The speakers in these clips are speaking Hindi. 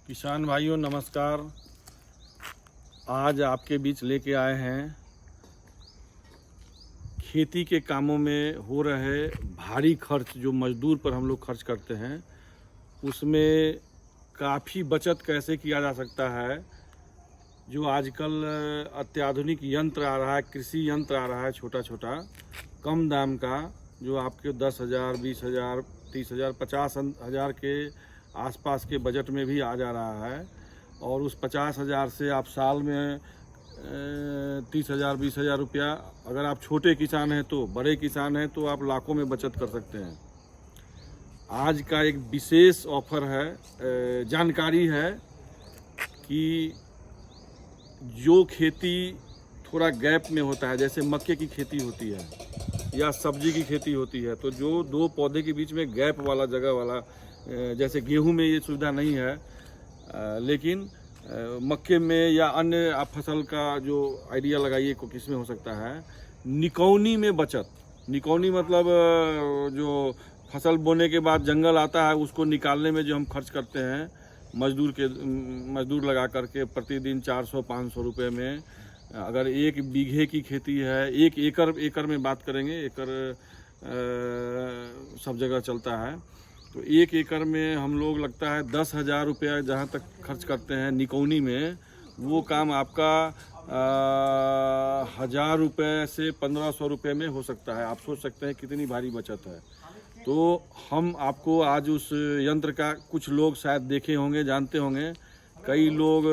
किसान भाइयों नमस्कार। आज आपके बीच लेके आए हैं खेती के कामों में हो रहे भारी खर्च, जो मजदूर पर हम लोग खर्च करते हैं, उसमें काफ़ी बचत कैसे किया जा सकता है। जो आजकल अत्याधुनिक यंत्र आ रहा है, कृषि यंत्र आ रहा है छोटा छोटा कम दाम का, जो आपके 10,000, 20,000, 30,000, 50,000 के आसपास के बजट में भी आ जा रहा है। और उस 50,000 से आप साल में 30,000, 20,000 रुपया, अगर आप छोटे किसान हैं तो, बड़े किसान हैं तो आप लाखों में बचत कर सकते हैं। आज का एक विशेष ऑफर है, जानकारी है कि जो खेती थोड़ा गैप में होता है, जैसे मक्के की खेती होती है या सब्जी की खेती होती है, तो जो दो पौधे के बीच में गैप वाला जगह वाला, जैसे गेहूं में ये सुविधा नहीं है, लेकिन मक्के में या अन्य आप फसल का जो आइडिया लगाइए को किस में हो सकता है। निकौनी में बचत, निकौनी मतलब जो फसल बोने के बाद जंगल आता है उसको निकालने में जो हम खर्च करते हैं मजदूर लगा करके प्रतिदिन 400-500 रुपये में, अगर 1 बीघे की खेती है, 1 एकड़ में बात करेंगे, एकड़ सब जगह चलता है, तो 1 एकड़ में हम लोग लगता है 10,000 रुपया जहाँ तक खर्च करते हैं निकौनी में, वो काम आपका 1,000 रुपये से 1,500 रुपये में हो सकता है। आप सोच सकते हैं कितनी भारी बचत है। तो हम आपको आज उस यंत्र का, कुछ लोग शायद देखे होंगे, जानते होंगे, कई लोग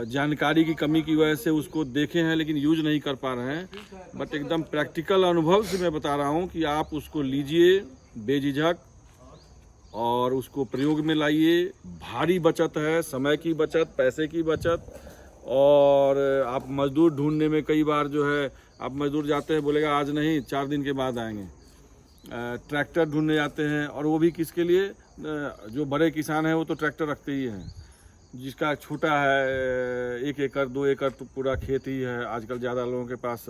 जानकारी की कमी की वजह से उसको देखे हैं लेकिन यूज नहीं कर पा रहे हैं। बट एकदम प्रैक्टिकल अनुभव से मैं बता रहा हूँ कि आप उसको लीजिए बेझिझक और उसको प्रयोग में लाइए। भारी बचत है, समय की बचत, पैसे की बचत। और आप मजदूर ढूंढने में कई बार जो है, आप मजदूर जाते हैं, बोलेगा आज नहीं 4 दिन के बाद आएंगे। ट्रैक्टर ढूंढने जाते हैं, और वो भी किसके लिए, जो बड़े किसान हैं वो तो ट्रैक्टर रखते ही हैं। जिसका छोटा है 1 एकड़ 2 एकड़ तो पूरा खेत ही है, आजकल ज़्यादा लोगों के पास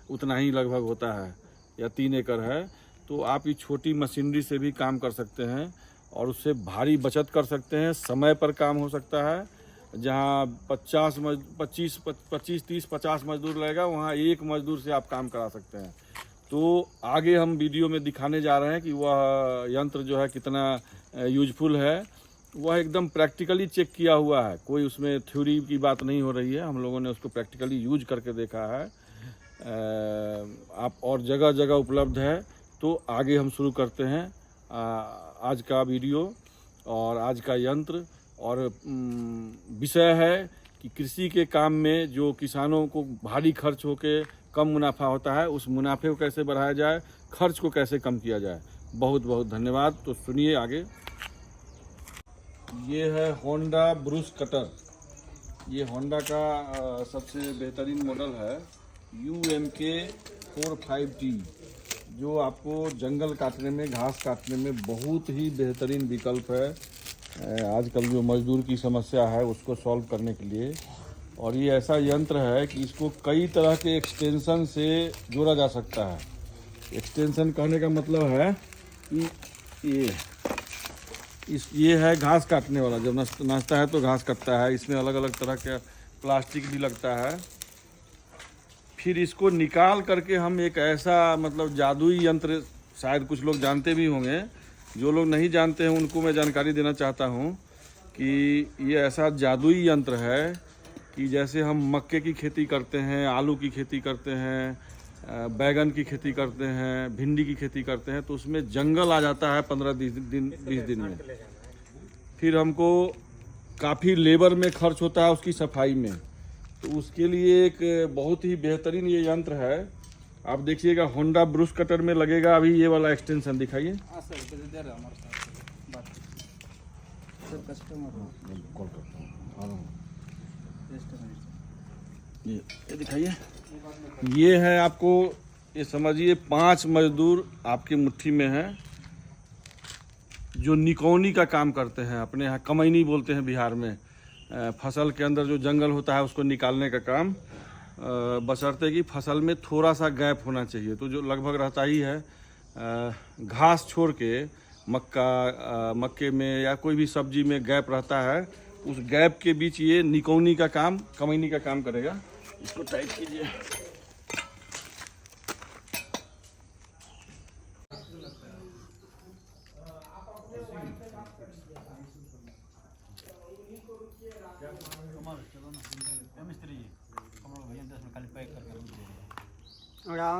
उतना ही लगभग होता है, या 3 एकड़ है, तो आप ये छोटी मशीनरी से भी काम कर सकते हैं और उससे भारी बचत कर सकते हैं। समय पर काम हो सकता है। जहाँ 25, 30, 50 मजदूर लगेगा, वहाँ 1 मजदूर से आप काम करा सकते हैं। तो आगे हम वीडियो में दिखाने जा रहे हैं कि वह यंत्र जो है कितना यूजफुल है। वह एकदम प्रैक्टिकली चेक किया हुआ है, कोई उसमें थ्योरी की बात नहीं हो रही है। हम लोगों ने उसको प्रैक्टिकली यूज करके देखा है। आप और जगह जगह उपलब्ध है। तो आगे हम शुरू करते हैं आज का वीडियो और आज का यंत्र। और विषय है कि कृषि के काम में जो किसानों को भारी खर्च होके कम मुनाफा होता है, उस मुनाफे को कैसे बढ़ाया जाए, खर्च को कैसे कम किया जाए। बहुत बहुत धन्यवाद। तो सुनिए आगे। ये है होंडा ब्रूस कटर। ये होंडा का सबसे बेहतरीन मॉडल है, UMK45T, जो आपको जंगल काटने में, घास काटने में बहुत ही बेहतरीन विकल्प है। आजकल जो मजदूर की समस्या है उसको सॉल्व करने के लिए। और ये ऐसा यंत्र है कि इसको कई तरह के एक्सटेंशन से जोड़ा जा सकता है। एक्सटेंशन कहने का मतलब है कि ये है घास काटने वाला, जब नाचता है तो घास काटता है। इसमें अलग अलग तरह का प्लास्टिक भी लगता है। फिर इसको निकाल करके हम एक ऐसा, मतलब जादुई यंत्र, शायद कुछ लोग जानते भी होंगे, जो लोग नहीं जानते हैं उनको मैं जानकारी देना चाहता हूं कि ये ऐसा जादुई यंत्र है कि जैसे हम मक्के की खेती करते हैं, आलू की खेती करते हैं, बैगन की खेती करते हैं, भिंडी की खेती करते हैं, तो उसमें जंगल आ जाता है 15-20 दिन में। फिर हमको काफ़ी लेबर में खर्च होता है उसकी सफाई में। तो उसके लिए एक बहुत ही बेहतरीन ये यंत्र है। आप देखिएगा होंडा ब्रूस कटर में लगेगा अभी ये वाला एक्सटेंशन, दिखाइए। ये दिखाइए। ये है, आपको ये समझिए 5 मजदूर आपकी मुट्ठी में है, जो निकौनी का काम करते हैं। अपने यहाँ कमैनी बोलते हैं बिहार में। फसल के अंदर जो जंगल होता है उसको निकालने का काम, बशर्ते कि फसल में थोड़ा सा गैप होना चाहिए, तो जो लगभग रहता ही है। घास छोड़ के मक्के में या कोई भी सब्जी में गैप रहता है, उस गैप के बीच ये निकौनी का काम, कमैनी का काम करेगा। इसको टाइट कीजिए।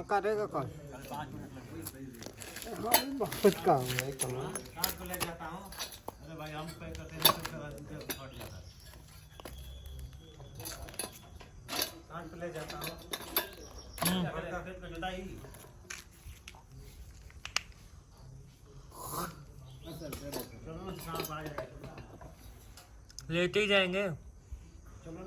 करेगा कौन? बहुत काम है कमाल। ले जाता हूँ। अरे भाई हम पैक करते हैं तो फट जाता है। काट ले जाता हूँ। जुदाई। लेते ही जाएंगे। चलो